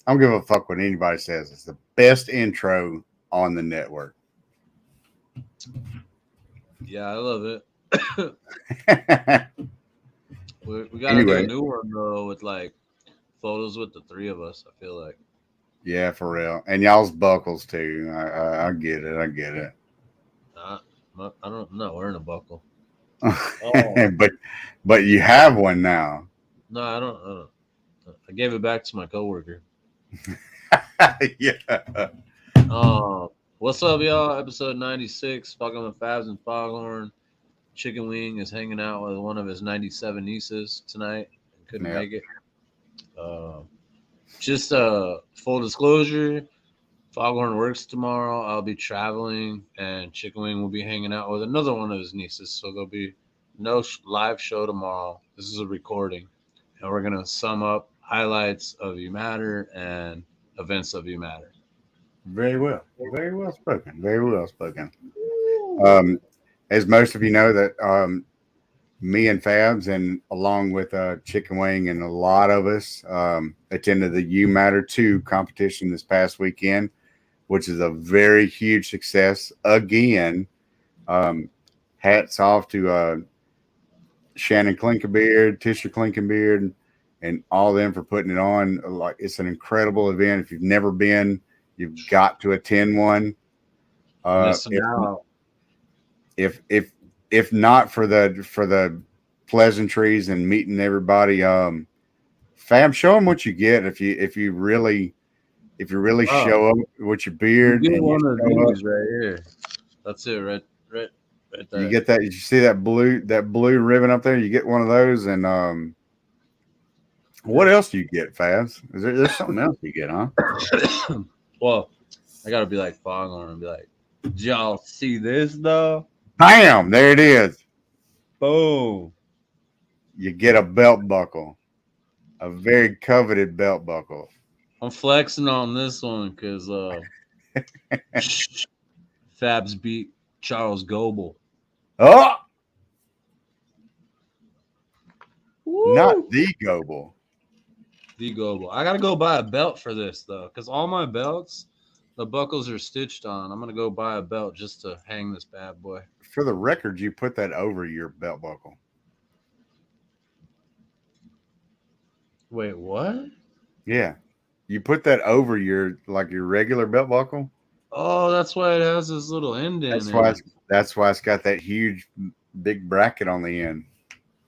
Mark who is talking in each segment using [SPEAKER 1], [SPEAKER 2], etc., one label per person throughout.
[SPEAKER 1] I don't give a fuck what anybody says. It's the best intro on the network.
[SPEAKER 2] Yeah, I love it. We gotta do a
[SPEAKER 1] Anyway,
[SPEAKER 2] new one though with like photos with the three of us. I feel like.
[SPEAKER 1] yeah, for real. And y'all's buckles too. I get it. I get
[SPEAKER 2] Nah, I don't. I'm not wearing a buckle. Oh
[SPEAKER 1] it. but you have one now.
[SPEAKER 2] no, I don't. I gave it back to my coworker.
[SPEAKER 1] Yeah.
[SPEAKER 2] What's up, y'all? Episode 96. Fucking with Fabs and Foghorn. Chicken Wing is hanging out with one of his 97 nieces tonight. Couldn't
[SPEAKER 1] Yeah.
[SPEAKER 2] make it. Uh, just full disclosure. Foghorn works tomorrow. I'll be traveling, and Chicken Wing will be hanging out with another one of his nieces. So there'll be no live show tomorrow. This is a recording, and we're gonna sum up highlights of You Matter and events of You Matter.
[SPEAKER 1] Very well. Very well spoken. Very well spoken. Um, as most of you know, that me and Fabs, and along with Chicken Wing and a lot of us, attended the You Matter 2 competition this past weekend, which is a very huge success. Again, um, hats off to Shannon Clinkenbeard, Tisha Clinkenbeard, and all of them for putting it on. Like, it's an incredible event. If you've never been, you've got to attend one.
[SPEAKER 2] Missing
[SPEAKER 1] If
[SPEAKER 2] out.
[SPEAKER 1] if if if not for the pleasantries and meeting everybody, Fab, show them what you get if you really
[SPEAKER 2] Oh,
[SPEAKER 1] show up with your
[SPEAKER 2] you
[SPEAKER 1] beard
[SPEAKER 2] get
[SPEAKER 1] and you
[SPEAKER 2] one of
[SPEAKER 1] show up.
[SPEAKER 2] these right here. That's it, right
[SPEAKER 1] You
[SPEAKER 2] there.
[SPEAKER 1] get that. You see that blue ribbon up there. You get one of those, and what
[SPEAKER 2] Yeah.
[SPEAKER 1] else do you get, Fabs? There's something else you get, huh?
[SPEAKER 2] Well, I gotta be like Foghorn and be like, "Did y'all see this though?
[SPEAKER 1] Bam! There it is.
[SPEAKER 2] Boom!
[SPEAKER 1] You get a belt buckle, a very coveted belt buckle.
[SPEAKER 2] I'm flexing on this one because Fabs beat Charles Goebel.
[SPEAKER 1] Oh, not
[SPEAKER 2] Woo!
[SPEAKER 1] the Goble.
[SPEAKER 2] The Goebel. I gotta go buy a belt for this though, because all my belts, the buckles are stitched on. I'm gonna go buy a belt just to hang this bad boy.
[SPEAKER 1] For the record, you put that over your belt buckle.
[SPEAKER 2] Wait, what?
[SPEAKER 1] Yeah, you put that over your regular belt buckle.
[SPEAKER 2] Oh, that's why it has this little indent
[SPEAKER 1] That's
[SPEAKER 2] in
[SPEAKER 1] why
[SPEAKER 2] it.
[SPEAKER 1] it's got that huge big bracket on the end.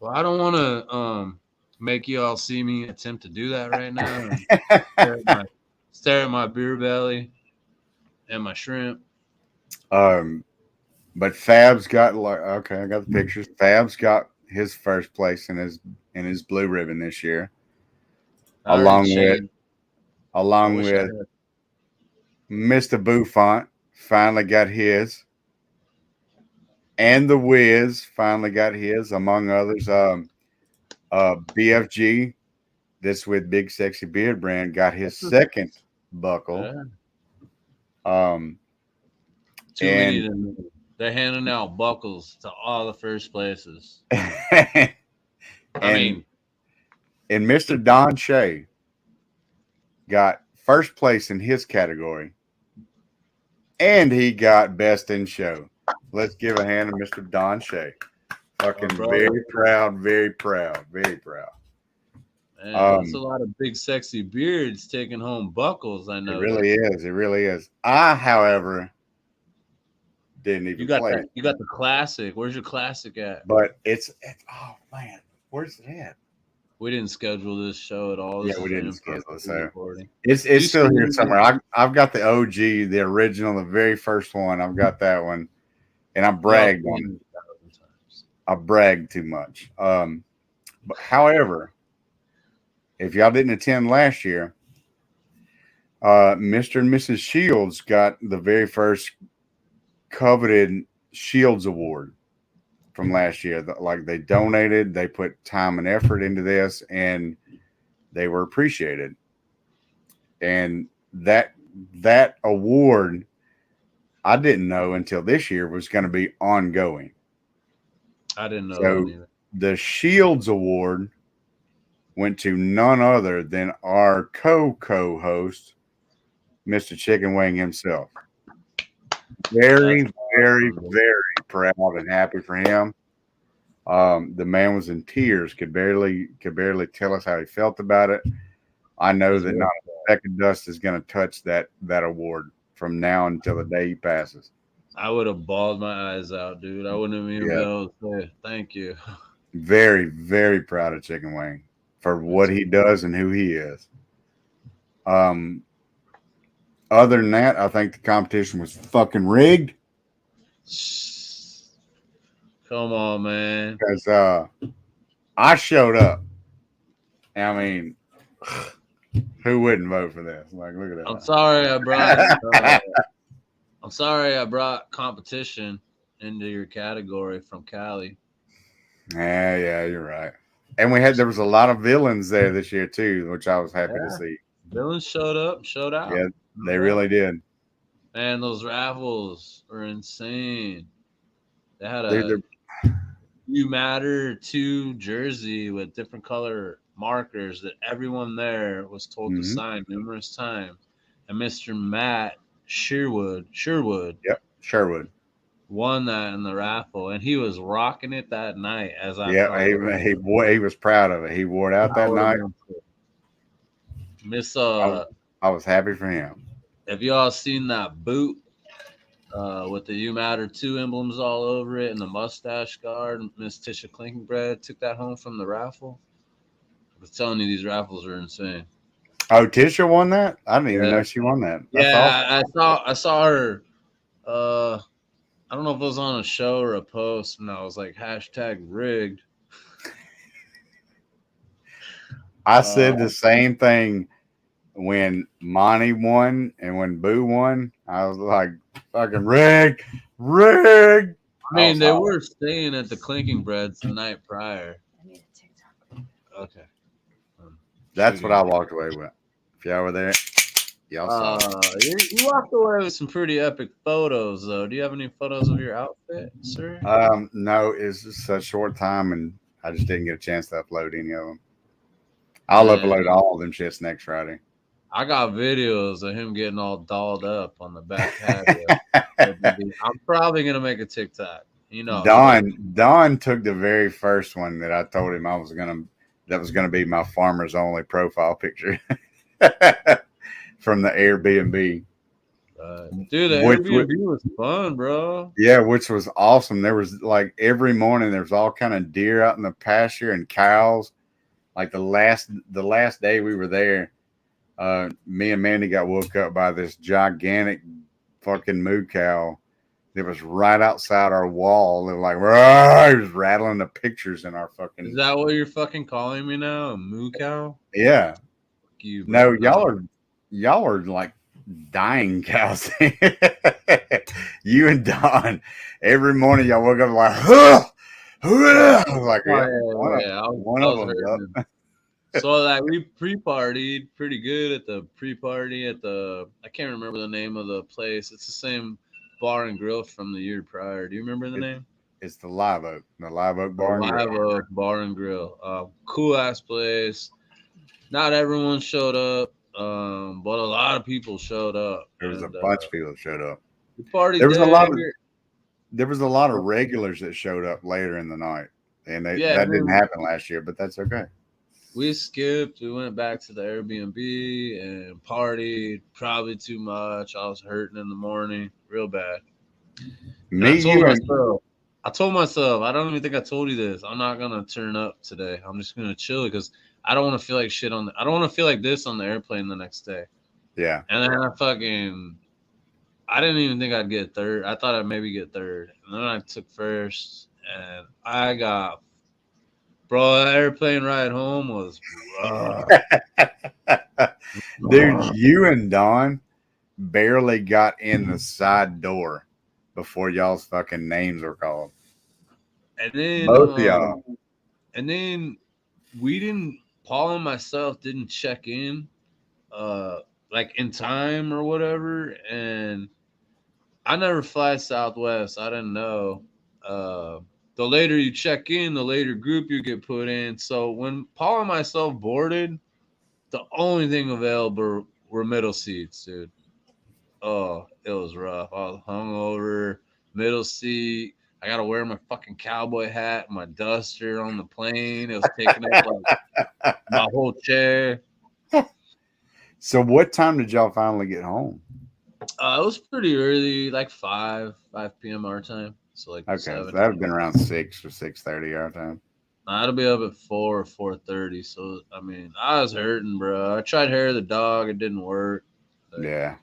[SPEAKER 2] Well, I don't want to make you all see me attempt to do that right now and stare at my, stare at my beer belly and my shrimp.
[SPEAKER 1] um, but Fab's got like okay, I got the pictures. Fab's got his first place in his blue ribbon this year,
[SPEAKER 2] I already
[SPEAKER 1] along with
[SPEAKER 2] changed. I
[SPEAKER 1] along
[SPEAKER 2] wish I
[SPEAKER 1] with
[SPEAKER 2] had.
[SPEAKER 1] Mr. Buffont finally got his, and the Wiz finally got his, among others. BFG, this with Big Sexy Beard Brand, got his second buckle.
[SPEAKER 2] Yeah.
[SPEAKER 1] Um,
[SPEAKER 2] Too many
[SPEAKER 1] and
[SPEAKER 2] to know. They're handing out buckles to all the first places. I
[SPEAKER 1] and
[SPEAKER 2] mean,
[SPEAKER 1] and Mr. Don Shea got first place in his category, and he got best in show. Let's give a hand to Mr. Don Shea.
[SPEAKER 2] my
[SPEAKER 1] Fucking
[SPEAKER 2] brother,
[SPEAKER 1] very proud, very proud, very proud.
[SPEAKER 2] man, that's a
[SPEAKER 1] Um,
[SPEAKER 2] lot of big sexy beards taking home buckles. I
[SPEAKER 1] it
[SPEAKER 2] know
[SPEAKER 1] really
[SPEAKER 2] this.
[SPEAKER 1] is. It really is. I, however, didn't
[SPEAKER 2] You
[SPEAKER 1] even
[SPEAKER 2] got
[SPEAKER 1] play,
[SPEAKER 2] that. You got the classic. Where's your classic at?
[SPEAKER 1] but it's oh man, where's it at?
[SPEAKER 2] We didn't schedule this show at all.
[SPEAKER 1] Yeah,
[SPEAKER 2] This
[SPEAKER 1] we
[SPEAKER 2] is an
[SPEAKER 1] didn't schedule it,
[SPEAKER 2] impromptu
[SPEAKER 1] so
[SPEAKER 2] recording.
[SPEAKER 1] it's
[SPEAKER 2] You
[SPEAKER 1] still here
[SPEAKER 2] scheduled
[SPEAKER 1] somewhere. I've got the OG, the original, the very first one. I've got that one, and I
[SPEAKER 2] y'all
[SPEAKER 1] bragged on it.
[SPEAKER 2] seen it 1,000 times.
[SPEAKER 1] I bragged too much. But however, if y'all didn't attend last year, Mr. and Mrs. Shields got the very first coveted Shields Award from last year. Like, they donated, they put time and effort into this, and they were appreciated. And that award, I didn't know until this year, was going to be ongoing.
[SPEAKER 2] I didn't know that
[SPEAKER 1] So
[SPEAKER 2] either.
[SPEAKER 1] the Shields Award went to none other than our co-host, Mr. Chicken Wing himself.
[SPEAKER 2] That's
[SPEAKER 1] Very, very,
[SPEAKER 2] awesome, dude.
[SPEAKER 1] very proud and happy for him. The man was in tears, could barely tell us how he felt about it. I know
[SPEAKER 2] He's
[SPEAKER 1] that
[SPEAKER 2] real.
[SPEAKER 1] not a speck of dust is going to touch that award from now until the day he passes.
[SPEAKER 2] I would have bawled my eyes out, dude. I wouldn't have even
[SPEAKER 1] Yeah,
[SPEAKER 2] been able to say thank you.
[SPEAKER 1] very, very proud of Chicken Wing for what
[SPEAKER 2] That's
[SPEAKER 1] he does and who he is. Um, Other than that, I think the competition was fucking rigged
[SPEAKER 2] come on, man.
[SPEAKER 1] because I showed up. I mean, who wouldn't vote for this? Like, look
[SPEAKER 2] I'm
[SPEAKER 1] at
[SPEAKER 2] sorry I brought.
[SPEAKER 1] that.
[SPEAKER 2] I'm sorry I brought competition into your category from Cali.
[SPEAKER 1] Yeah, you're right. And there was a lot of villains there this year too, which I was happy to
[SPEAKER 2] Yeah,
[SPEAKER 1] see.
[SPEAKER 2] villains showed up, showed out.
[SPEAKER 1] Yeah,
[SPEAKER 2] No
[SPEAKER 1] they
[SPEAKER 2] doubt.
[SPEAKER 1] really did.
[SPEAKER 2] Man, those raffles were insane. They had
[SPEAKER 1] Dude,
[SPEAKER 2] a You Matter 2 jersey with different color markers that everyone there was told to
[SPEAKER 1] mm-hmm.
[SPEAKER 2] sign numerous times. And Mr. Matt Sherwood
[SPEAKER 1] Yep, Sherwood.
[SPEAKER 2] won that in the raffle, and he was rocking it that night. As I
[SPEAKER 1] Yeah,
[SPEAKER 2] felt,
[SPEAKER 1] he was proud of it. He wore it out
[SPEAKER 2] I
[SPEAKER 1] that
[SPEAKER 2] would have
[SPEAKER 1] night.
[SPEAKER 2] been too. Miss
[SPEAKER 1] I was I was happy for him.
[SPEAKER 2] Have y'all seen that boot with the You Matter 2 emblems all over it and the mustache guard? Miss Tisha Klinkenbread took that home from the raffle. I was telling you, these raffles are insane.
[SPEAKER 1] Oh, Tisha won that? I didn't even
[SPEAKER 2] Yeah,
[SPEAKER 1] know she won that. That's awesome.
[SPEAKER 2] yeah. I saw her. Uh, I don't know if it was on a show or a post, and I was like hashtag rigged.
[SPEAKER 1] I
[SPEAKER 2] Uh,
[SPEAKER 1] said the same thing when Monty won and when Boo won. I was like, fucking rigged, rigged.
[SPEAKER 2] I
[SPEAKER 1] I
[SPEAKER 2] mean,
[SPEAKER 1] was
[SPEAKER 2] they
[SPEAKER 1] hollering.
[SPEAKER 2] were staying at the Clinking Breads the night prior. Okay,
[SPEAKER 1] That's what
[SPEAKER 2] shooting.
[SPEAKER 1] I walked away with. If y'all were there, y'all saw it.
[SPEAKER 2] You walked away with some pretty epic photos, though. Do you have any photos of your outfit, sir?
[SPEAKER 1] No, it's just a short time, and I just didn't get a chance to upload any of them. I'll
[SPEAKER 2] Man,
[SPEAKER 1] upload all of them shits next Friday.
[SPEAKER 2] I got videos of him getting all dolled up on the back patio. I'm probably gonna make a TikTok. You know.
[SPEAKER 1] Don took the very first one that I told him that was gonna be my farmers only profile picture from the Airbnb,
[SPEAKER 2] Dude, the
[SPEAKER 1] which
[SPEAKER 2] Airbnb was fun, bro.
[SPEAKER 1] yeah, which was awesome. There was like every morning there was all kind of deer out in the pasture and cows. Like the last day we were there, me and Mandy got woke up by this gigantic fucking moo cow that was right outside our wall. It was like, "Rah!" He was rattling the pictures in our
[SPEAKER 2] Is
[SPEAKER 1] fucking.
[SPEAKER 2] that what you're fucking calling me now? A moo cow?
[SPEAKER 1] Yeah.
[SPEAKER 2] Fuck you,
[SPEAKER 1] No,
[SPEAKER 2] bro. No.
[SPEAKER 1] y'all are like dying cows. You and Don, every morning y'all woke up like, huh, huh. I was like,
[SPEAKER 2] Oh
[SPEAKER 1] yeah,
[SPEAKER 2] yeah, yeah.
[SPEAKER 1] one
[SPEAKER 2] I
[SPEAKER 1] of
[SPEAKER 2] was
[SPEAKER 1] them's
[SPEAKER 2] hurting.
[SPEAKER 1] up.
[SPEAKER 2] So that we pre-partied pretty good at the pre-party at the I can't remember the name of the place. It's the same bar and grill from the year prior. Do you remember the
[SPEAKER 1] It,
[SPEAKER 2] name?
[SPEAKER 1] it's the Live Oak
[SPEAKER 2] The
[SPEAKER 1] Bar and Grill.
[SPEAKER 2] Live Oak Bar and Grill. Cool ass place. Not everyone showed up, but a lot of people showed up,
[SPEAKER 1] There was a
[SPEAKER 2] and
[SPEAKER 1] bunch of people that showed up.
[SPEAKER 2] we partied
[SPEAKER 1] There was a lot
[SPEAKER 2] there.
[SPEAKER 1] of there was a lot of regulars that showed up later in the night, and
[SPEAKER 2] Yeah,
[SPEAKER 1] that
[SPEAKER 2] and
[SPEAKER 1] didn't
[SPEAKER 2] then
[SPEAKER 1] happen last year, but that's okay.
[SPEAKER 2] we skipped. We went back to the Airbnb and partied probably too much. I was hurting in the morning, real bad. And
[SPEAKER 1] Me, you, and
[SPEAKER 2] I told myself, I don't even think I told you this. I'm not gonna turn up today. I'm just gonna chill because I don't want to feel like shit on. I don't want to feel like this on the airplane the next day.
[SPEAKER 1] yeah.
[SPEAKER 2] And then I didn't even think I'd get third. I thought I'd maybe get third, and then I took first, and I got bro. That airplane ride home was rough.
[SPEAKER 1] Dude, you and Don barely got in the side door before y'all's fucking names were called.
[SPEAKER 2] And then
[SPEAKER 1] Both of y'all.
[SPEAKER 2] and then we didn't. Paul and myself didn't check in, uh, like in time or whatever. And I never fly Southwest. I didn't know. Uh, the later you check in, the later group you get put in. So when Paul and myself boarded, the only thing available were middle seats, dude. Oh, it was rough. I was hungover, middle seat. I got to wear my fucking cowboy hat, my duster on the plane. It was taking up like my whole chair.
[SPEAKER 1] So, what time did y'all finally get home?
[SPEAKER 2] It was pretty early, like 5 p.m. our time. So like
[SPEAKER 1] Okay, so
[SPEAKER 2] 7.
[SPEAKER 1] that would have been around 6 or 6:30 our time.
[SPEAKER 2] I'd be up at 4 or 4:30. So I mean, I was hurting, bro. I tried hair of the dog, it didn't work. Like,
[SPEAKER 1] Yeah.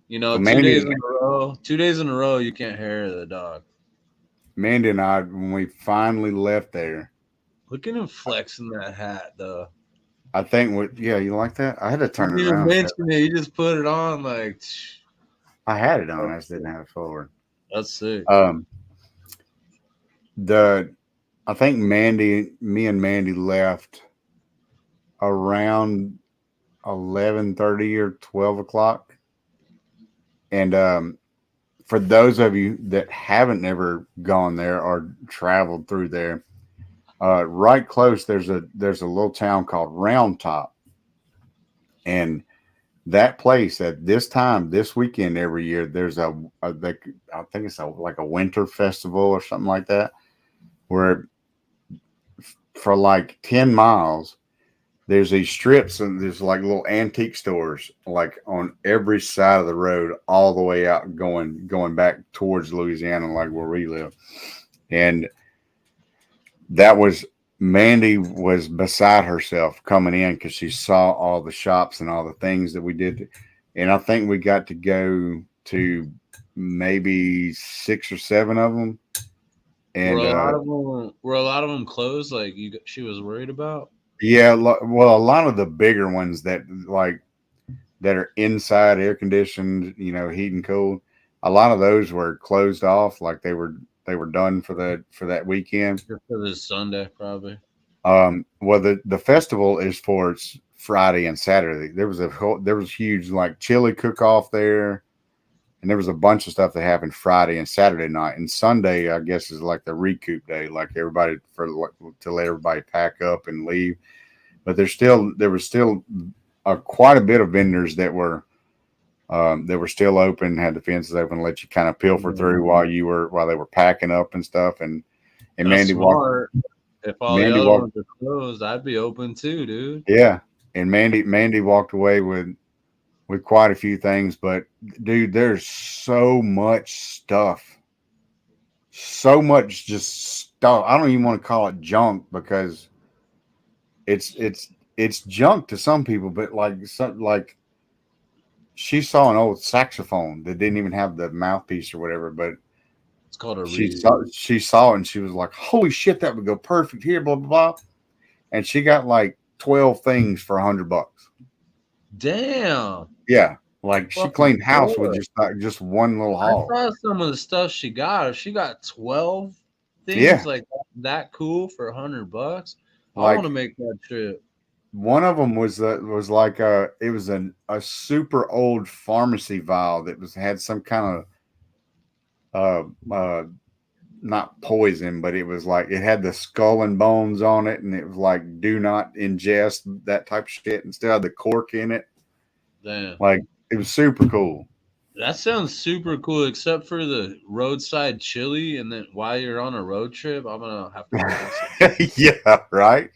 [SPEAKER 2] you know,
[SPEAKER 1] So
[SPEAKER 2] 2 days in a row. 2 days in a row, you can't hair the dog.
[SPEAKER 1] Mandy and I, when we finally left there,
[SPEAKER 2] Look at him flexing that hat, though.
[SPEAKER 1] I think yeah, you like that? I had to
[SPEAKER 2] You
[SPEAKER 1] turn it
[SPEAKER 2] didn't even
[SPEAKER 1] around.
[SPEAKER 2] mention it. You just put it on. Like,
[SPEAKER 1] I had it on. I just didn't have it forward.
[SPEAKER 2] that's sick.
[SPEAKER 1] Um, the I think me and Mandy left around 11:30 or 12 o'clock, and for those of you that haven't ever gone there or traveled through there, right close there's a little town called Round Top, and that place at this time this weekend every year there's I think it's like a winter festival or something like that, where for like 10 miles there's these strips and there's like little antique stores like on every side of the road all the way out going back towards Louisiana, like where we live. And that was Mandy was beside herself coming in because she saw all the shops and all the things that we did. And I think we got to go to maybe 6 or 7 of them. And
[SPEAKER 2] Were a lot of them closed? Like she was worried about.
[SPEAKER 1] yeah, well, a lot of the bigger ones that are inside air conditioned, heat and cool. A lot of those were closed off, like they were done for that weekend.
[SPEAKER 2] Just for this Sunday, probably.
[SPEAKER 1] Well, the festival is for Friday and Saturday. There was huge like chili cook off there, and there was a bunch of stuff that happened Friday and Saturday night. And Sunday, I guess, is like the recoup day, like everybody to let everybody pack up and leave. But there was still quite a bit of vendors that were still open, had the fences open, let you kind of pilfer through while they were packing up and stuff. And
[SPEAKER 2] That's
[SPEAKER 1] Mandy
[SPEAKER 2] smart. If all the
[SPEAKER 1] Mandy
[SPEAKER 2] other
[SPEAKER 1] walked,
[SPEAKER 2] ones are closed, I'd be open too, dude.
[SPEAKER 1] yeah. And Mandy walked away with quite a few things, but dude, there's so much just stuff. I don't even want to call it junk because it's junk to some people, but like she saw an old saxophone that didn't even have the mouthpiece or whatever, but
[SPEAKER 2] It's called a
[SPEAKER 1] she
[SPEAKER 2] reed.
[SPEAKER 1] saw it and she was like, "Holy shit, that would go perfect here!" Blah blah blah, and she got like 12 things for $100.
[SPEAKER 2] Damn.
[SPEAKER 1] Yeah, like she
[SPEAKER 2] Fucking
[SPEAKER 1] cleaned house with
[SPEAKER 2] good.
[SPEAKER 1] just one little
[SPEAKER 2] I
[SPEAKER 1] haul.
[SPEAKER 2] saw some of the stuff she got. If she got 12 things
[SPEAKER 1] Yeah,
[SPEAKER 2] like that cool for $100, I want to
[SPEAKER 1] like
[SPEAKER 2] make that trip.
[SPEAKER 1] one of them was like it was a super old pharmacy vial that had some kind of not poison, but it was like it had the skull and bones on it, and it was like do not ingest that type of shit instead of the cork in it.
[SPEAKER 2] Damn.
[SPEAKER 1] Like it was super cool.
[SPEAKER 2] That sounds super cool, except for the roadside chili. And then while you're on a road trip, I'm gonna have to pass it.
[SPEAKER 1] Yeah, right.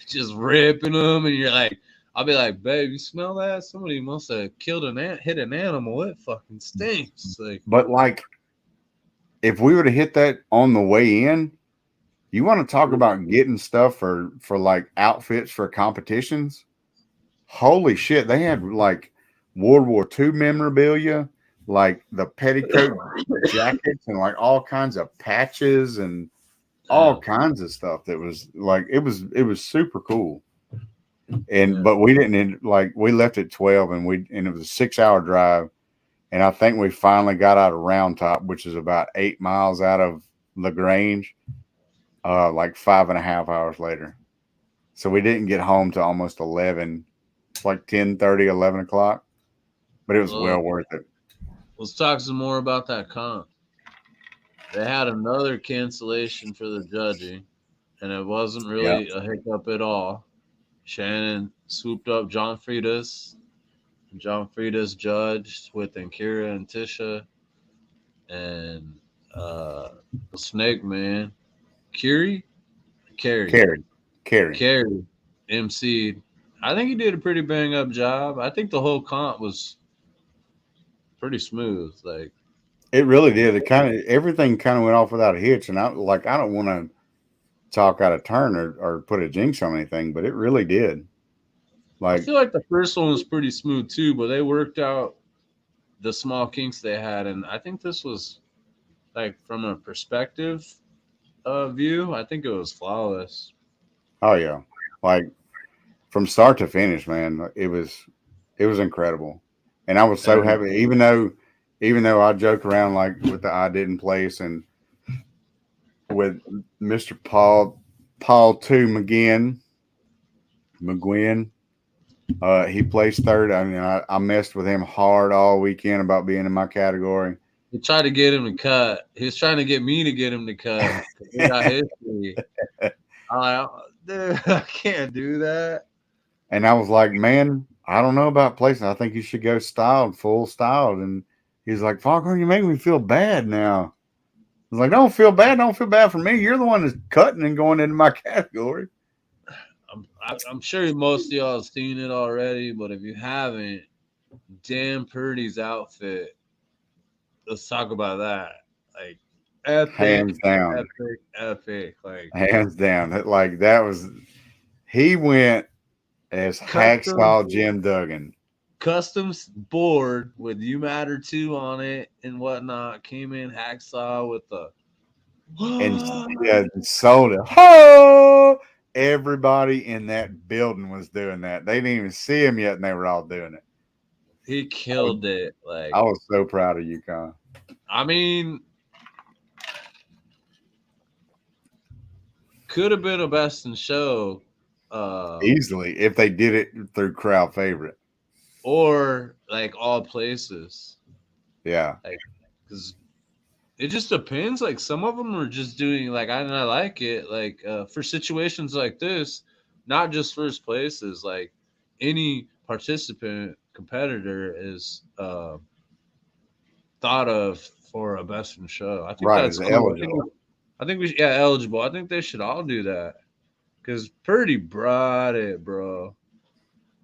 [SPEAKER 2] Just ripping them, and you're like, I'll be like, babe, you smell that? Somebody must have killed hit an animal. It fucking stinks. Like,
[SPEAKER 1] But like if we were to hit that on the way in, you want to talk about getting stuff for like outfits for competitions? Holy shit, they had like World War II memorabilia, like the petticoat jackets and like all kinds of patches and all
[SPEAKER 2] damn,
[SPEAKER 1] kinds of stuff that was like it was super cool. And
[SPEAKER 2] yeah.
[SPEAKER 1] but we didn't like we left at 12 and it was a 6 hour drive. And I think we finally got out of Round Top, which is about 8 miles out of LaGrange, like 5.5 hours later. So we didn't get home to almost 11. It's like 10:30, 11 o'clock, but it was well
[SPEAKER 2] Well,
[SPEAKER 1] worth it.
[SPEAKER 2] let's talk some more about that comp. They had another cancellation for the judging, and it wasn't
[SPEAKER 1] Yeah.
[SPEAKER 2] really a hiccup at all. Shannon swooped up John Friedis. John Friedis judged with Akira and Tisha, and uh, the Snake Man, Curie, Carrie,
[SPEAKER 1] Carrie. Carrie.
[SPEAKER 2] Carrie, MC'd. I think he did a pretty bang up job. I think the whole comp was pretty smooth. Like,
[SPEAKER 1] It really did. It kind of everything kind of went off without a hitch, and I don't want to talk out of turn or put a jinx on anything, but it really did.
[SPEAKER 2] I
[SPEAKER 1] Like,
[SPEAKER 2] feel like the first one was pretty smooth too, but they worked out the small kinks they had, and I think this was like from a perspective view. I think it was flawless.
[SPEAKER 1] oh yeah, like from start to finish, man, it was incredible, and I was so
[SPEAKER 2] And
[SPEAKER 1] happy. Even though I joke around like with the I didn't place and with Mister Paul Two McGuinn, he placed third. I mean, I messed with him hard all weekend about being in my category.
[SPEAKER 2] he tried to get him to cut. He was trying to get me to get him to cut because we got history. I'm like, dude, I can't do that.
[SPEAKER 1] And I was like, man, I don't know about placing. I think you should go styled, full styled. And he's like, Foghorn, you make me feel bad now. I was like, don't feel bad. Don't feel bad for me. You're the one that's cutting and going into my category.
[SPEAKER 2] I'm sure most of y'all have seen it already, but if you haven't, Dan Purdy's outfit. Let's talk about that. Like, epic,
[SPEAKER 1] Hands down.
[SPEAKER 2] epic, epic. Like,
[SPEAKER 1] Hands down. Like that was, he went as
[SPEAKER 2] custom
[SPEAKER 1] Hacksaw Jim Duggan.
[SPEAKER 2] customs board with You Matter 2 on it and whatnot. Came in hacksaw with the
[SPEAKER 1] And
[SPEAKER 2] what?
[SPEAKER 1] yeah, sold it. Oh, everybody in that building was doing that. They didn't even see him yet, and they were all doing it.
[SPEAKER 2] He
[SPEAKER 1] I was,
[SPEAKER 2] killed it. Like,
[SPEAKER 1] I was so proud of you, Con.
[SPEAKER 2] I mean, could have been a best in show.
[SPEAKER 1] Easily, if they did it through crowd favorite.
[SPEAKER 2] Or like all places.
[SPEAKER 1] Yeah.
[SPEAKER 2] Like, because it just depends. Like some of them are just doing like I like it. Like for situations like this, not just first places. Like any participant competitor is thought of for a best in show. I think
[SPEAKER 1] Right.
[SPEAKER 2] that's
[SPEAKER 1] It's
[SPEAKER 2] cool.
[SPEAKER 1] eligible.
[SPEAKER 2] I think we should, yeah, eligible. I think they should all do that because Purdy brought it, bro.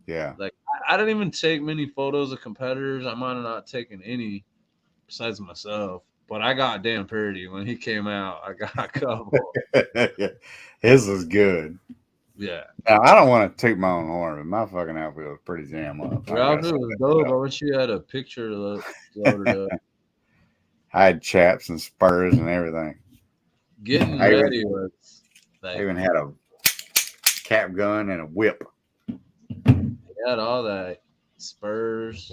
[SPEAKER 1] Yeah.
[SPEAKER 2] Like I didn't even take many photos of competitors. I might have not taken any besides myself. But I got Dan Purdy when he came out. I got a couple.
[SPEAKER 1] His was good.
[SPEAKER 2] Yeah.
[SPEAKER 1] Now, I don't want to toot my own horn, but my fucking outfit was pretty damn up.
[SPEAKER 2] Your outfit was dope. I wish you had a picture loaded up.
[SPEAKER 1] I had chaps and spurs and everything.
[SPEAKER 2] Getting
[SPEAKER 1] I even,
[SPEAKER 2] ready was
[SPEAKER 1] I
[SPEAKER 2] like
[SPEAKER 1] even had a cap gun and a whip.
[SPEAKER 2] you had all that spurs.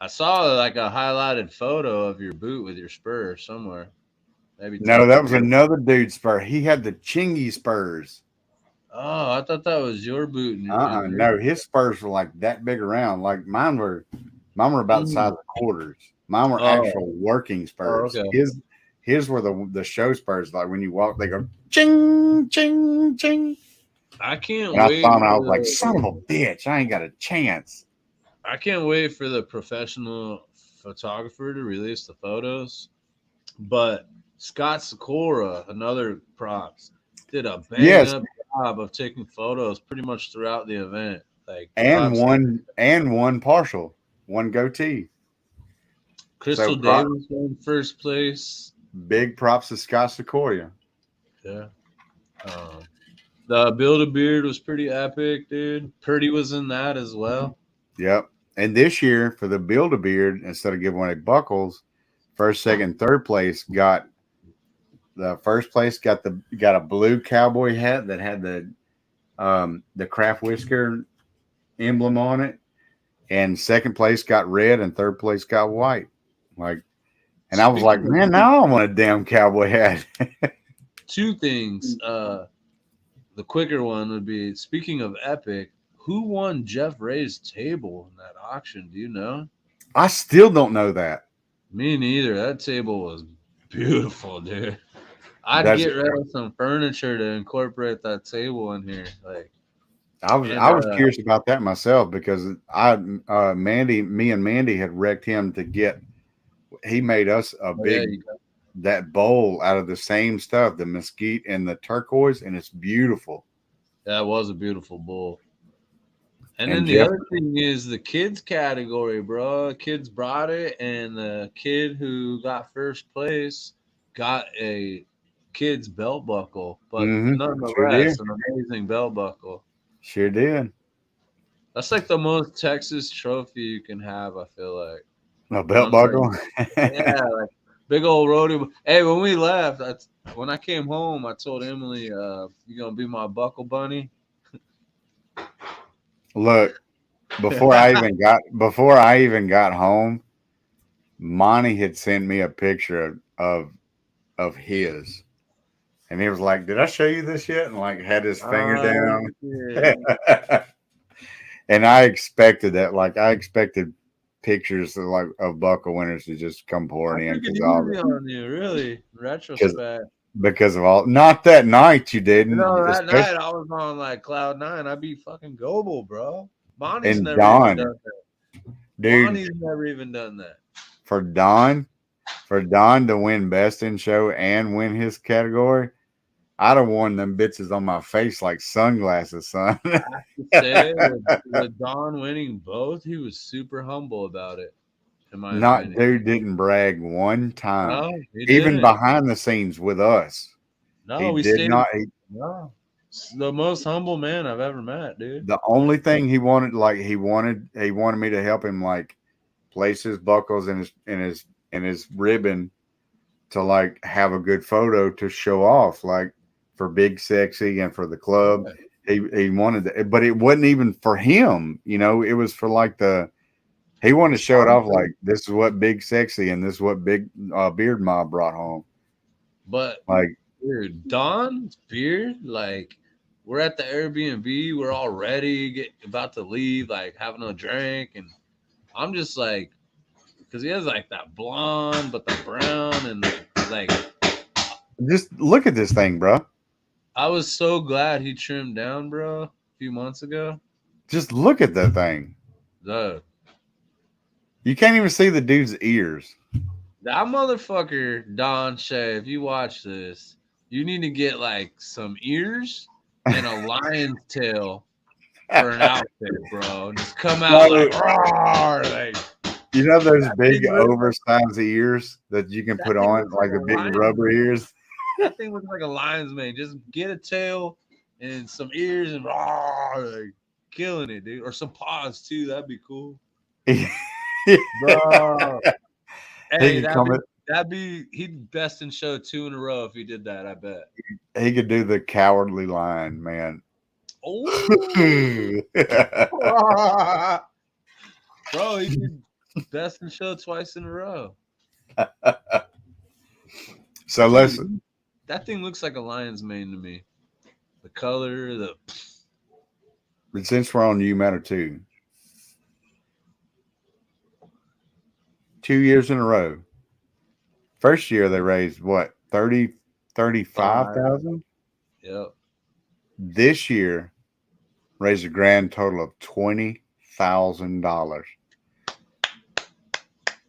[SPEAKER 2] I saw like a highlighted photo of your boot with your spur somewhere. Maybe
[SPEAKER 1] No,
[SPEAKER 2] tucked
[SPEAKER 1] that
[SPEAKER 2] in
[SPEAKER 1] was
[SPEAKER 2] your.
[SPEAKER 1] another dude spur. He had the chingy spurs.
[SPEAKER 2] Oh, I thought that was your boot and your.
[SPEAKER 1] No, his spurs were like that big around. Like mine were about the size
[SPEAKER 2] Mm.
[SPEAKER 1] of quarters. Mine were
[SPEAKER 2] Oh,
[SPEAKER 1] actual working
[SPEAKER 2] oh,
[SPEAKER 1] spurs.
[SPEAKER 2] okay.
[SPEAKER 1] His were the show spurs. Like when you walk, they go ching ching ching.
[SPEAKER 2] I can't
[SPEAKER 1] And I
[SPEAKER 2] wait
[SPEAKER 1] thought I
[SPEAKER 2] for
[SPEAKER 1] was like,
[SPEAKER 2] the.
[SPEAKER 1] son of a bitch, I ain't got a chance.
[SPEAKER 2] I can't wait for the professional photographer to release the photos. But Scott Sakura, another props, did a bang
[SPEAKER 1] Yes,
[SPEAKER 2] up job of taking photos pretty much throughout the event. Like
[SPEAKER 1] and
[SPEAKER 2] props to
[SPEAKER 1] one partial, one goatee. So
[SPEAKER 2] Crystal Davis in first place.
[SPEAKER 1] big props to Scott Sequoia.
[SPEAKER 2] Yeah. Um, the Build a Beard was pretty epic, dude. Purdy was in that as well.
[SPEAKER 1] Yep. And this year for the Build a Beard, instead of giving away buckles, first, second, third place got the first place got a blue cowboy hat that had the craft whisker emblem on it, and second place got red, and third place got white. Like, and I was like,
[SPEAKER 2] Speaking of
[SPEAKER 1] man, now I want a damn cowboy hat.
[SPEAKER 2] two things, the quicker one would be speaking of epic, who won Jeff Ray's table in that auction? Do you know?
[SPEAKER 1] I still don't know that.
[SPEAKER 2] Me neither. That table was beautiful, dude. I'd
[SPEAKER 1] That's
[SPEAKER 2] get rid of some furniture to incorporate that table in here. Like, and
[SPEAKER 1] I was curious about that myself because me and Mandy had wrecked him to get. He made us a
[SPEAKER 2] oh yeah,
[SPEAKER 1] big that bowl out of the same stuff, the mesquite and the turquoise, and it's beautiful.
[SPEAKER 2] that was a beautiful bowl. And then
[SPEAKER 1] And
[SPEAKER 2] the
[SPEAKER 1] Jeff,
[SPEAKER 2] other thing is the kids category, bro. Kids brought it, and the kid who got first place got a kid's belt buckle, but
[SPEAKER 1] sure did,
[SPEAKER 2] nonetheless, an amazing belt buckle.
[SPEAKER 1] sure did.
[SPEAKER 2] That's like the most Texas trophy you can have. I feel like
[SPEAKER 1] A belt
[SPEAKER 2] one where,
[SPEAKER 1] buckle.
[SPEAKER 2] yeah, like big old rodeo. Hey, when we left, when I came home, I told Emily, "You gonna be my buckle bunny?"
[SPEAKER 1] Look, before I even got home, Monty had sent me a picture of his, and he was like, "Did I show you this yet?" And like had his finger
[SPEAKER 2] Oh
[SPEAKER 1] down.
[SPEAKER 2] shit!
[SPEAKER 1] And I expected that. Like I expected pictures of buckle winners to just come
[SPEAKER 2] I
[SPEAKER 1] pouring in
[SPEAKER 2] took it
[SPEAKER 1] because all
[SPEAKER 2] easy on you, really. In
[SPEAKER 1] because
[SPEAKER 2] retrospect,
[SPEAKER 1] because of all. Not that night you
[SPEAKER 2] you
[SPEAKER 1] didn't,
[SPEAKER 2] know, that
[SPEAKER 1] especially
[SPEAKER 2] night I was on like cloud nine. I beat fucking Goble, bro. Bonnie's
[SPEAKER 1] in
[SPEAKER 2] never even
[SPEAKER 1] Don,
[SPEAKER 2] done that.
[SPEAKER 1] dude.
[SPEAKER 2] Bonnie's never even done that.
[SPEAKER 1] For Don, for Don to win best in show and win his category, I'd have worn them bitches on my face like sunglasses, son.
[SPEAKER 2] I have to say, with Don winning both, he was super humble about it, in my
[SPEAKER 1] Not
[SPEAKER 2] opinion.
[SPEAKER 1] dude didn't brag one time,
[SPEAKER 2] No, he
[SPEAKER 1] even
[SPEAKER 2] didn't.
[SPEAKER 1] behind the scenes with us.
[SPEAKER 2] No,
[SPEAKER 1] He
[SPEAKER 2] we
[SPEAKER 1] did
[SPEAKER 2] stayed.
[SPEAKER 1] not.
[SPEAKER 2] No, the most humble man I've ever met, dude.
[SPEAKER 1] The only thing he wanted, like he wanted me to help him like place his buckles and his ribbon to like have a good photo to show off, like for Big Sexy and for the club.
[SPEAKER 2] Yeah.
[SPEAKER 1] He wanted that, but it wasn't even for him. You know, it was for like he wanted
[SPEAKER 2] The
[SPEAKER 1] to show it off like
[SPEAKER 2] sponsor.
[SPEAKER 1] this is what Big Sexy and this is what Big Beard Mob brought home.
[SPEAKER 2] But
[SPEAKER 1] Like
[SPEAKER 2] dude, Don's beard, like we're at the Airbnb, we're all ready, about to leave, like having a drink, and I'm just like, because he has like that blonde, but the brown, and like
[SPEAKER 1] just look at this thing, bro.
[SPEAKER 2] I was so glad he trimmed down, bro, a few months ago.
[SPEAKER 1] Just look at that thing.
[SPEAKER 2] The
[SPEAKER 1] You can't even see the dude's ears.
[SPEAKER 2] that motherfucker Don Shay, if you watch this, you need to get like some ears and a lion's tail for an outfit, bro. Just come out like,
[SPEAKER 1] So,
[SPEAKER 2] roar, like
[SPEAKER 1] you know those
[SPEAKER 2] that
[SPEAKER 1] big
[SPEAKER 2] thing looks,
[SPEAKER 1] oversized ears that you can
[SPEAKER 2] that
[SPEAKER 1] put
[SPEAKER 2] thing
[SPEAKER 1] on,
[SPEAKER 2] looks like
[SPEAKER 1] like the
[SPEAKER 2] a
[SPEAKER 1] big
[SPEAKER 2] lion's
[SPEAKER 1] rubber
[SPEAKER 2] mane.
[SPEAKER 1] ears?
[SPEAKER 2] That thing looks like a lion's mane. Just get a tail and some ears and roar, like killing it, dude. Or some paws too. That'd be cool,
[SPEAKER 1] he
[SPEAKER 2] bro. Hey,
[SPEAKER 1] could come.
[SPEAKER 2] that'd be he'd best in show 2 in a row if he did that. I bet.
[SPEAKER 1] He could do the cowardly lion, man.
[SPEAKER 2] Oh, bro, he did best in show twice in a row.
[SPEAKER 1] So let's.
[SPEAKER 2] Dude, that thing looks like a lion's mane to me. The color, the
[SPEAKER 1] Since we're on You Matter 2 years in a row. First year they raised what
[SPEAKER 2] 5.
[SPEAKER 1] 35,000.
[SPEAKER 2] Yep.
[SPEAKER 1] This year raised a grand total of $20,000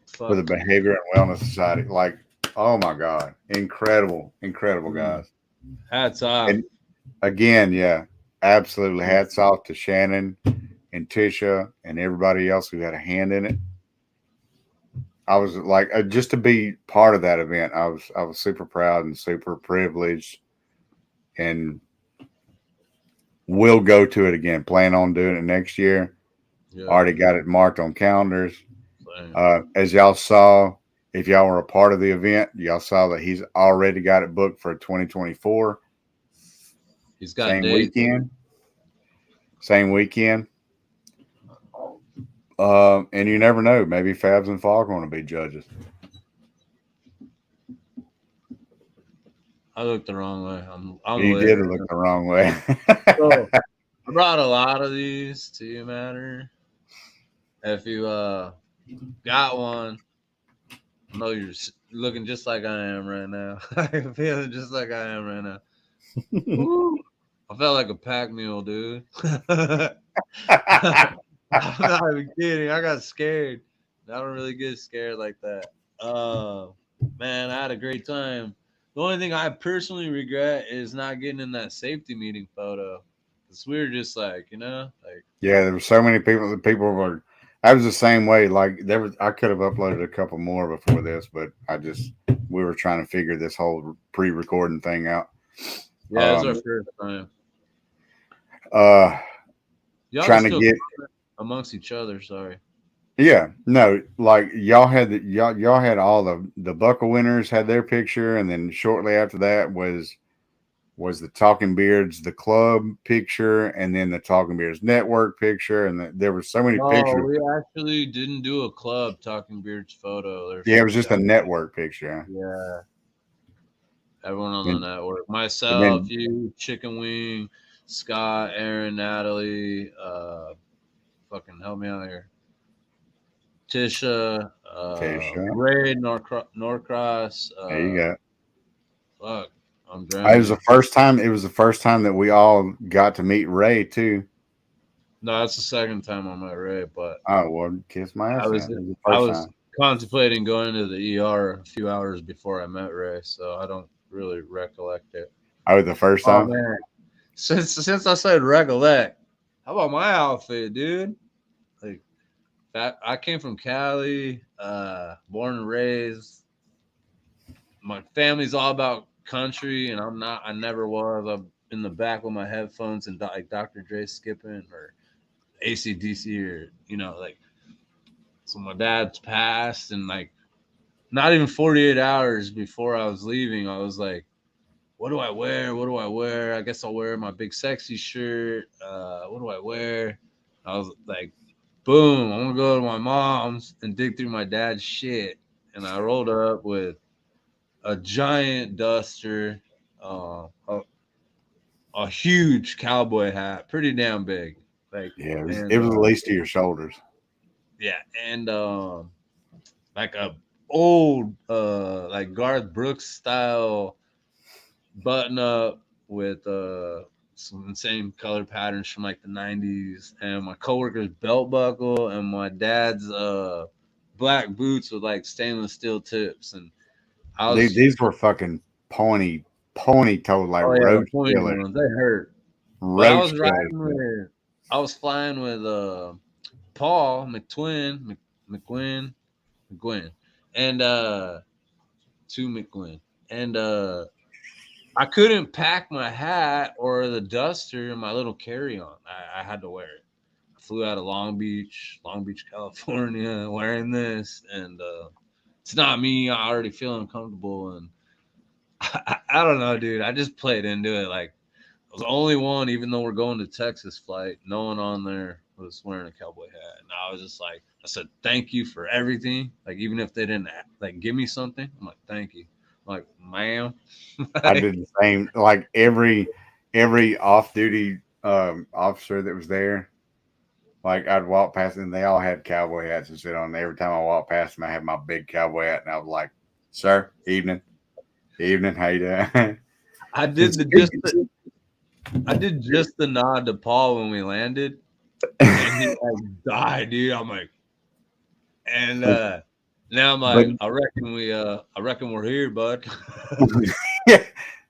[SPEAKER 1] for the
[SPEAKER 2] Fuck you.
[SPEAKER 1] Behavior and Wellness Society. Like, oh my God, incredible, incredible guys.
[SPEAKER 2] Hats off.
[SPEAKER 1] And again, yeah, absolutely. Hats off to Shannon and Tisha and everybody else who had a hand in it. I was like, just to be part of that event, I was super proud and super privileged, and we'll go to it again. Plan on doing it next year.
[SPEAKER 2] Yeah.
[SPEAKER 1] Already got it marked on calendars.
[SPEAKER 2] Same.
[SPEAKER 1] As y'all saw, if y'all were a part of the event, y'all saw that he's already got it booked for 2024.
[SPEAKER 2] He's got
[SPEAKER 1] Same
[SPEAKER 2] dates.
[SPEAKER 1] weekend. Same weekend. And you never know. Maybe Fabs and Foghorn will be judges.
[SPEAKER 2] I looked the wrong way. I'm
[SPEAKER 1] You
[SPEAKER 2] lit.
[SPEAKER 1] did look the wrong way.
[SPEAKER 2] So I brought a lot of these to you, Matter. If you got one, I know you're looking just like I am right now. I'm feeling just like I am right now. Woo. I felt like a pack mule, dude. I'm not even kidding. I got scared. I don't really get scared like that. Man, I had a great time. The only thing I personally regret is not getting in that safety meeting photo. Cause we were just like, like
[SPEAKER 1] Yeah, there were so many people. The people were. I was the same way. Like there was, I could have uploaded a couple more before this, but we were trying to figure this whole pre-recording thing out.
[SPEAKER 2] yeah, it's our
[SPEAKER 1] Um,
[SPEAKER 2] first time.
[SPEAKER 1] uh,
[SPEAKER 2] Y'all are
[SPEAKER 1] trying to
[SPEAKER 2] still
[SPEAKER 1] get.
[SPEAKER 2] amongst each other. Sorry.
[SPEAKER 1] Yeah, no, like y'all had all the Buckle winners had their picture, and then shortly after that was the Talking Beards the club picture, and then the Talking Beards network picture, and there were so many
[SPEAKER 2] No,
[SPEAKER 1] pictures.
[SPEAKER 2] we actually didn't do a club Talking Beards photo. There's
[SPEAKER 1] Yeah, it was
[SPEAKER 2] just
[SPEAKER 1] just a network picture,
[SPEAKER 2] yeah, everyone on the
[SPEAKER 1] and
[SPEAKER 2] network.
[SPEAKER 1] and
[SPEAKER 2] Myself,
[SPEAKER 1] then
[SPEAKER 2] you, Chicken Wing, Scott, Aaron, Natalie, fucking help me out here. Tisha,
[SPEAKER 1] Tisha.
[SPEAKER 2] Ray Norcross,
[SPEAKER 1] There you go.
[SPEAKER 2] fuck, I'm
[SPEAKER 1] It was the
[SPEAKER 2] drowning.
[SPEAKER 1] first time. It was the first time that we all got to meet Ray too.
[SPEAKER 2] No, that's the second time I met Ray, but
[SPEAKER 1] Oh well, kiss my
[SPEAKER 2] I
[SPEAKER 1] ass
[SPEAKER 2] was
[SPEAKER 1] then. It was the
[SPEAKER 2] I
[SPEAKER 1] first
[SPEAKER 2] was
[SPEAKER 1] time.
[SPEAKER 2] contemplating going to the ER a few hours before I met Ray, so I don't really recollect it.
[SPEAKER 1] Oh, the first
[SPEAKER 2] Oh
[SPEAKER 1] time.
[SPEAKER 2] man, since I said recollect, how about my outfit, dude? Like that, I came from Cali, born and raised. My family's all about country, and I'm not. I never was. I'm in the back with my headphones and like Dr. Dre skipping or ACDC or like. So my dad's passed, and like not even 48 hours before I was leaving, I was like, what do I wear? What do I wear? I guess I'll wear my big sexy shirt. What do I wear? I was like, boom, I'm gonna go to my mom's and dig through my dad's shit. And I rolled up with a giant duster, uh, a, a huge cowboy hat, pretty damn big. Like,
[SPEAKER 1] Yeah, it
[SPEAKER 2] and
[SPEAKER 1] was at least to your shoulders.
[SPEAKER 2] yeah, and like a old like Garth Brooks style button up with some insane color patterns from like the 90s, and my coworker's belt buckle and my dad's black boots with like stainless steel tips. And I was
[SPEAKER 1] These were fucking pointy toed like
[SPEAKER 2] oh yeah, the
[SPEAKER 1] roach
[SPEAKER 2] pointy
[SPEAKER 1] killers.
[SPEAKER 2] ones, they hurt. But I
[SPEAKER 1] Roach
[SPEAKER 2] was
[SPEAKER 1] killers.
[SPEAKER 2] riding with I was flying with Paul McQuinn McGuinn and to McGuinn. And I couldn't pack my hat or the duster in my little carry-on. I had to wear it. I flew out of Long Beach, California, wearing this, and it's not me. I already feel uncomfortable, and I don't know, dude. I just played into it. Like I was the only one, even though we're going to Texas flight. No one on there was wearing a cowboy hat, and I was just like, I said, "Thank you for everything." Like even if they didn't like give me something, I'm like, "Thank you." I'm like, ma'am.
[SPEAKER 1] I
[SPEAKER 2] Like,
[SPEAKER 1] did the same. Like every off duty officer that was there, like I'd walk past and they all had cowboy hats and sit on. Every time I walked past them, I had my big cowboy hat, and I was like, "Sir, evening, how you doing?"
[SPEAKER 2] I
[SPEAKER 1] And
[SPEAKER 2] did the just the, I did just the nod to Paul when we landed, and he like died, dude. I'm like, and now I'm
[SPEAKER 1] but
[SPEAKER 2] like, I reckon we're here, bud.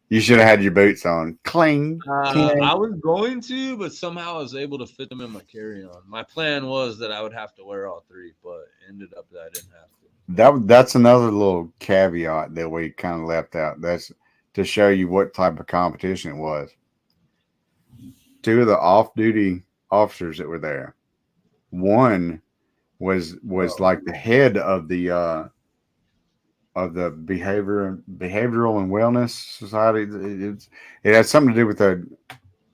[SPEAKER 1] you should have had your boots on. Cling,
[SPEAKER 2] I
[SPEAKER 1] clang.
[SPEAKER 2] was going to, but somehow I was able to fit them in my carry-on. My plan was that I would have to wear all three, but ended up that I didn't have to.
[SPEAKER 1] That's another little caveat that we kind of left out. That's to show you what type of competition it was. Two of the off-duty officers that were there. One was
[SPEAKER 2] Oh,
[SPEAKER 1] like the head of the behavioral and wellness society. It had something to do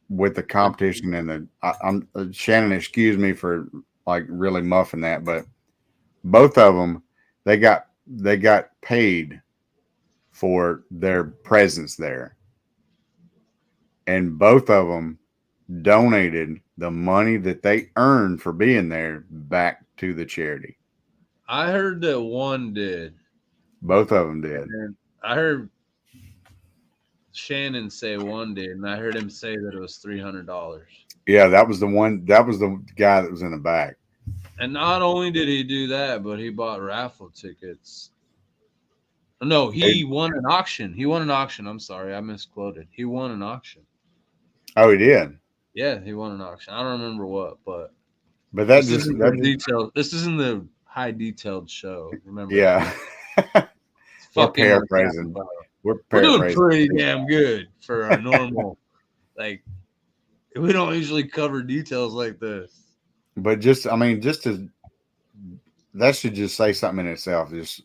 [SPEAKER 1] with the competition and I'm Shannon. Excuse me for like really muffing that, but both of them they got paid for their presence there, and both of them donated the money that they earned for being there back to the charity.
[SPEAKER 2] I heard that one did.
[SPEAKER 1] Both of them did.
[SPEAKER 2] And I heard Shannon say one did, and I heard him say that it was $300.
[SPEAKER 1] Yeah, that was the one. That was the guy that was in the back.
[SPEAKER 2] And not only did he do that, but he bought raffle tickets. No, he won an auction. He won an auction. I'm sorry, I misquoted. He won an auction.
[SPEAKER 1] Oh, he did.
[SPEAKER 2] Yeah, he won an auction. I don't remember what, but
[SPEAKER 1] But
[SPEAKER 2] this isn't the detailed. This isn't the high detailed show. Remember
[SPEAKER 1] yeah.
[SPEAKER 2] that. It's
[SPEAKER 1] We're
[SPEAKER 2] fucking
[SPEAKER 1] paraphrasing.
[SPEAKER 2] We're doing
[SPEAKER 1] paraphrasing.
[SPEAKER 2] pretty damn good for our normal. Like we don't usually cover details like this.
[SPEAKER 1] But just, I mean, just to that should just say something in itself. Just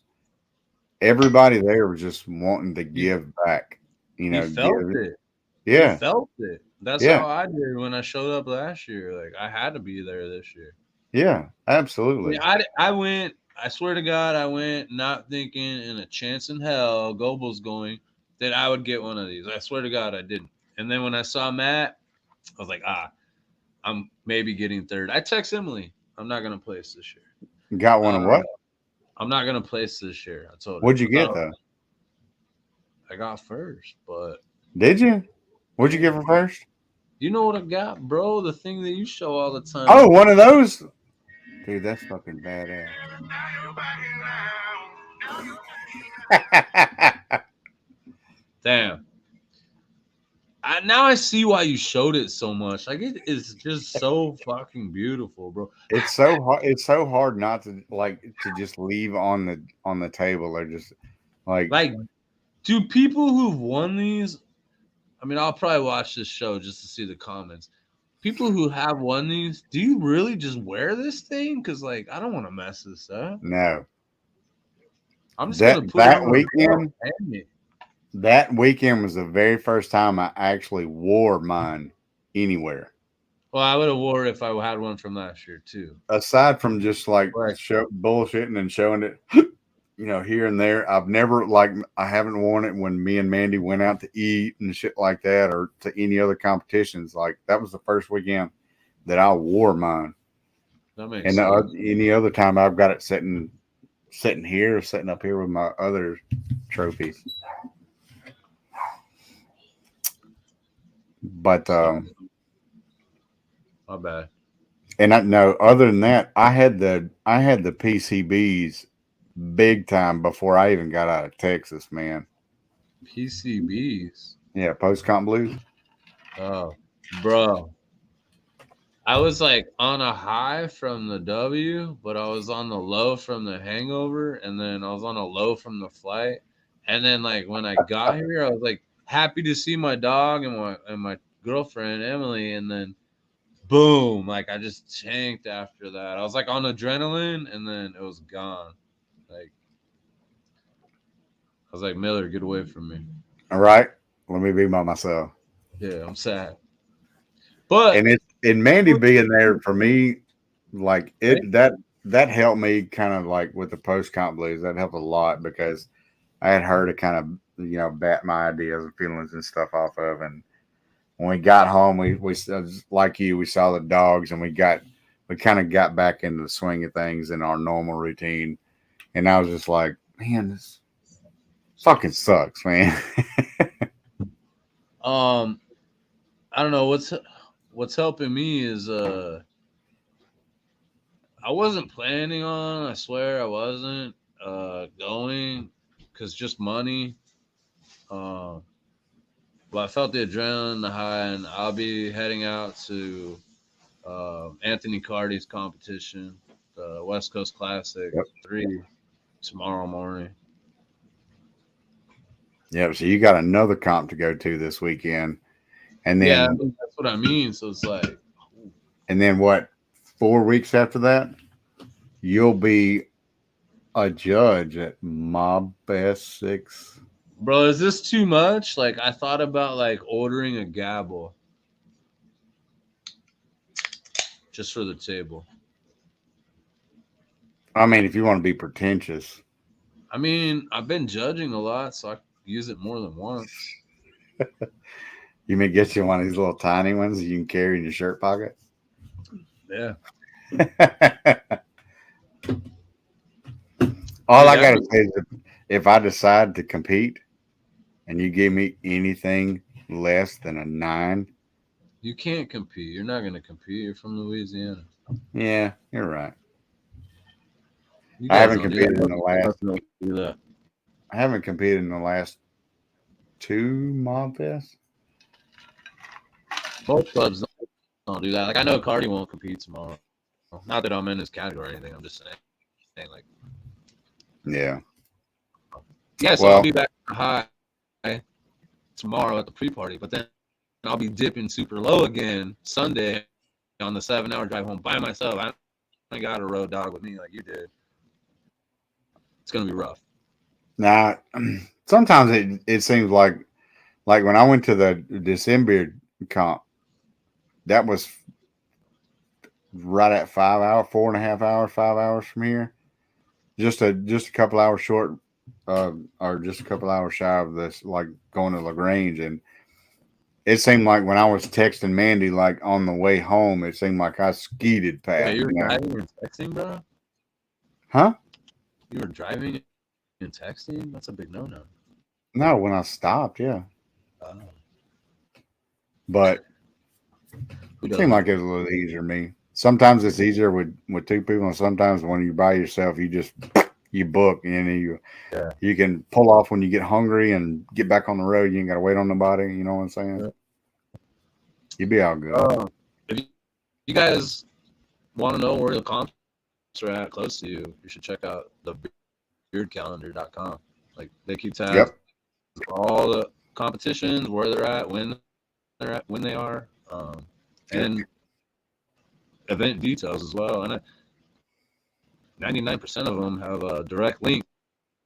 [SPEAKER 1] everybody there was just wanting to give back. You know,
[SPEAKER 2] He felt it.
[SPEAKER 1] Yeah,
[SPEAKER 2] He felt it. That's
[SPEAKER 1] Yeah.
[SPEAKER 2] how I did when I showed up last year. Like I had to be there this year.
[SPEAKER 1] yeah, absolutely.
[SPEAKER 2] Yeah, I went. I swear to God, I went not thinking in a chance in hell, Gobel's going, that I would get one of these. I swear to God, I didn't. And then when I saw Matt, I was like, I'm maybe getting third. I text Emily, I'm not gonna place this year.
[SPEAKER 1] Got one of what?
[SPEAKER 2] I'm not gonna place this year. I told her.
[SPEAKER 1] What'd you get though?
[SPEAKER 2] I got first, but
[SPEAKER 1] Did you? What'd you get for first?
[SPEAKER 2] you know what I got, bro? The thing that you show all the time.
[SPEAKER 1] Oh, one of those. Dude, that's fucking badass.
[SPEAKER 2] Damn. Now I see why you showed it so much. Like it is just so fucking beautiful, bro.
[SPEAKER 1] It's so hard. It's so hard not to to just leave on the table. Or just like
[SPEAKER 2] do people who've won these? I mean, I'll probably watch this show just to see the comments. People who have won these, do you really just wear this thing? Because like, I don't want to mess this up.
[SPEAKER 1] No.
[SPEAKER 2] I'm just gonna put
[SPEAKER 1] that
[SPEAKER 2] it on
[SPEAKER 1] weekend.
[SPEAKER 2] a
[SPEAKER 1] That weekend was the very first time I actually wore mine anywhere.
[SPEAKER 2] Well, I would have wore it if I had one from last year too.
[SPEAKER 1] Aside from just like bullshitting and showing it, here and there, I've never I haven't worn it when me and Mandy went out to eat and shit like that, or to any other competitions. Like that was the first weekend that I wore mine.
[SPEAKER 2] That makes sense.
[SPEAKER 1] Any other time I've got it sitting here, sitting up here with my other trophies. But
[SPEAKER 2] my bad.
[SPEAKER 1] And I know other than that, I had the PCBs big time before I even got out of Texas, man.
[SPEAKER 2] PCBs.
[SPEAKER 1] Yeah, post comp blues.
[SPEAKER 2] Oh, bro. I was like on a high from the W, but I was on the low from the hangover, and then I was on a low from the flight. And then like when I got here, I was like happy to see my dog and my girlfriend Emily, and then boom, like I just tanked after that. I was like on adrenaline, and then it was gone. Like I was like, Miller, get away from me.
[SPEAKER 1] All right, let me be by myself.
[SPEAKER 2] Yeah, I'm sad. But
[SPEAKER 1] and Mandy being there for me, like that helped me kind of like with the post comp blues. That helped a lot because I had her to kind of bat my ideas and feelings and stuff off of. And when we got home, we like you, we saw the dogs, and we kind of got back into the swing of things in our normal routine. And I was just like, man, this fucking sucks, man.
[SPEAKER 2] I don't know what's helping me is I wasn't planning on, I swear I wasn't going because just money. But I felt the adrenaline, the high, and I'll be heading out to Anthony Cardi's competition, the West Coast Classic 3 tomorrow morning.
[SPEAKER 1] Yeah, so you got another comp to go to this weekend. And then
[SPEAKER 2] yeah, that's what I mean. So it's like,
[SPEAKER 1] and then what? 4 weeks after that, you'll be a judge at Mob S6.
[SPEAKER 2] bro, is this too much? Like I thought about like ordering a gavel just for the table.
[SPEAKER 1] I mean, if you want to be pretentious.
[SPEAKER 2] I mean, I've been judging a lot, so I use it more than once.
[SPEAKER 1] You may get you one of these little tiny ones that you can carry in your shirt pocket.
[SPEAKER 2] Yeah.
[SPEAKER 1] All I gotta say if I decide to compete and you give me anything less than a 9,
[SPEAKER 2] You can't compete. You're not gonna compete. You're from Louisiana.
[SPEAKER 1] yeah, you're right.
[SPEAKER 2] You
[SPEAKER 1] I
[SPEAKER 2] guys
[SPEAKER 1] haven't
[SPEAKER 2] don't do that.
[SPEAKER 1] competed in the last.
[SPEAKER 2] Most don't do that.
[SPEAKER 1] I haven't competed in the last 2 Mob Fests.
[SPEAKER 2] Most clubs don't do that. Like I know Cardi won't compete tomorrow. Not that I'm in his category or anything. I'm just saying like
[SPEAKER 1] Yeah.
[SPEAKER 2] yeah. So I'll
[SPEAKER 1] Well,
[SPEAKER 2] be back high tomorrow at the pre-party, but then I'll be dipping super low again Sunday on the 7-hour drive home by myself. I got a road dog with me like you did. It's gonna be rough.
[SPEAKER 1] now sometimes it seems like when I went to the December comp, that was right at 5 hours, 4.5 hours, 5 hours from here. Just a couple hours short, or just a couple hours shy of this, like going to Lagrange, and it seemed like when I was texting Mandy, like on the way home, it seemed like I skeeted
[SPEAKER 2] Wait,
[SPEAKER 1] past.
[SPEAKER 2] you were
[SPEAKER 1] You know,
[SPEAKER 2] driving and texting, bro?
[SPEAKER 1] huh?
[SPEAKER 2] You were driving and texting? That's a big no-no.
[SPEAKER 1] No, when I stopped, yeah,
[SPEAKER 2] Oh,
[SPEAKER 1] but
[SPEAKER 2] who
[SPEAKER 1] it seemed
[SPEAKER 2] doesn't?
[SPEAKER 1] like it was a little easier to me. Sometimes it's easier with 2 people, and sometimes when you're by yourself, you book, and then
[SPEAKER 2] Yeah.
[SPEAKER 1] you can pull off when you get hungry and get back on the road. You ain't got to wait on nobody. You know what I'm saying?
[SPEAKER 2] Yeah.
[SPEAKER 1] You'd be all good.
[SPEAKER 2] If you guys want to know where the comps are at close to you, you should check out the beardcalendar.com. Like they keep tabs
[SPEAKER 1] Yep.
[SPEAKER 2] for all the competitions, where they're at, when they are, and event details as well. And 99% of them have a direct link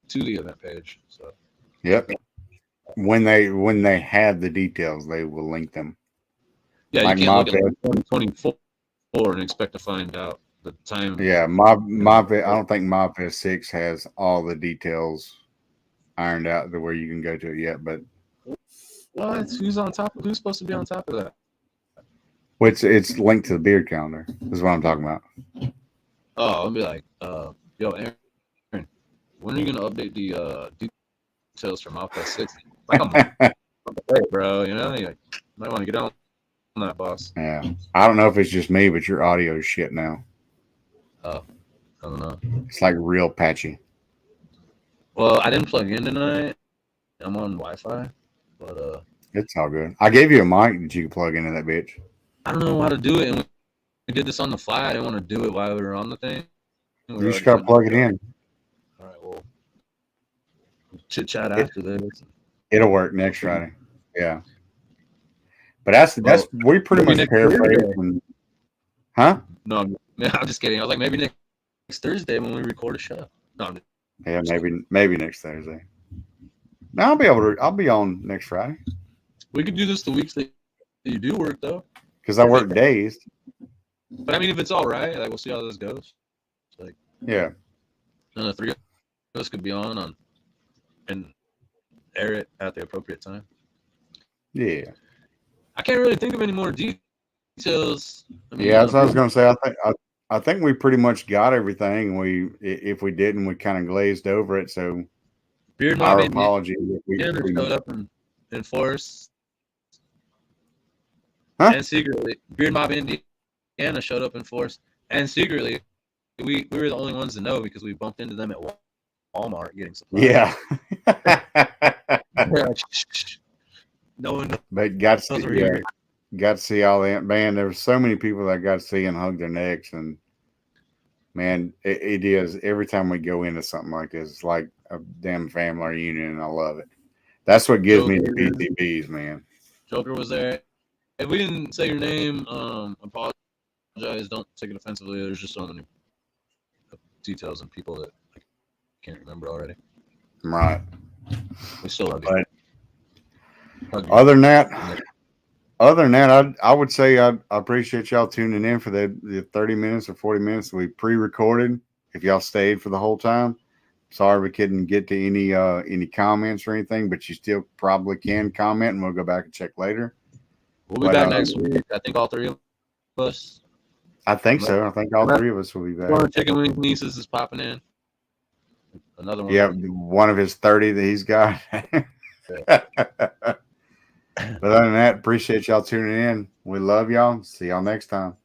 [SPEAKER 2] to the event page. So
[SPEAKER 1] Yep. When they have the details, they will link them.
[SPEAKER 2] yeah, you
[SPEAKER 1] Like
[SPEAKER 2] can't look at
[SPEAKER 1] Mobfest.
[SPEAKER 2] 2024 and expect to find out the time.
[SPEAKER 1] Yeah, Mobfest. I don't think Mobfest 6 has all the details ironed out to where you can go to it yet, but
[SPEAKER 2] What? Who's on top? Who's supposed to be on top of that?
[SPEAKER 1] it's linked to the beard calendar. Is what I'm talking about.
[SPEAKER 2] Oh, I'll be like, yo, Aaron, when are you gonna update the details from Alpha 6? Like I'm late, bro. You know, you might want to get on that, boss.
[SPEAKER 1] Yeah, I don't know if it's just me, but your audio is shit now.
[SPEAKER 2] I don't know.
[SPEAKER 1] It's like real patchy.
[SPEAKER 2] Well, I didn't plug in tonight. I'm on Wi-Fi, but
[SPEAKER 1] It's all good. I gave you a mic that you could plug into that bitch.
[SPEAKER 2] I don't know how to do it. And we did this on the fly. I didn't want to do it while we were on the thing.
[SPEAKER 1] You just gotta plug it in.
[SPEAKER 2] All right, well, chit chat after this.
[SPEAKER 1] It'll work next Friday. Yeah. But that's we pretty much paraphrase. Huh?
[SPEAKER 2] No, I'm just kidding. I was like, maybe next Thursday when we record a show. No,
[SPEAKER 1] Yeah, maybe next Thursday. Now I'll be on next Friday
[SPEAKER 2] we could do this the weeks that you do work though.
[SPEAKER 1] because I work days.
[SPEAKER 2] But I mean, if it's all right, like we'll see how this goes. Like,
[SPEAKER 1] Yeah.
[SPEAKER 2] and the 3 of us could be on and air it at the appropriate time.
[SPEAKER 1] Yeah.
[SPEAKER 2] I can't really think of any more details. I mean,
[SPEAKER 1] Yeah, that's what I was gonna say. I think we pretty much got everything. If we didn't, we kind of glazed over it. So
[SPEAKER 2] Beard
[SPEAKER 1] our
[SPEAKER 2] Mob
[SPEAKER 1] apology.
[SPEAKER 2] Indiana showed up in force.
[SPEAKER 1] Huh?
[SPEAKER 2] And secretly, Beard Mob Indiana showed up in force. And secretly, we were the only ones to know because we bumped into them at Walmart getting supplies.
[SPEAKER 1] Yeah.
[SPEAKER 2] No one knows.
[SPEAKER 1] But got to see all that. Man, there were so many people that got to see and hug their necks, and man, it is every time we go into something like this, it's like a damn family reunion, and I love it. That's what gives me the PCBs, man.
[SPEAKER 2] Joker was there. If we didn't say your name, apologize. Don't take it offensively. There's just so many details and people that I can't remember already.
[SPEAKER 1] Right.
[SPEAKER 2] We still love you.
[SPEAKER 1] But other than that, I would say I appreciate y'all tuning in for the 30 minutes or 40 minutes we pre-recorded. If y'all stayed for the whole time, sorry we couldn't get to any comments or anything, but you still probably can comment, and we'll go back and check later.
[SPEAKER 2] We'll be back next week. I think all 3 of us.
[SPEAKER 1] I think so. I think all 3 of us will be back.
[SPEAKER 2] Chicken Wing Nieces is popping in. Another one.
[SPEAKER 1] Yeah, one of his 30 that he's got. But other than that, appreciate y'all tuning in. We love y'all. See y'all next time.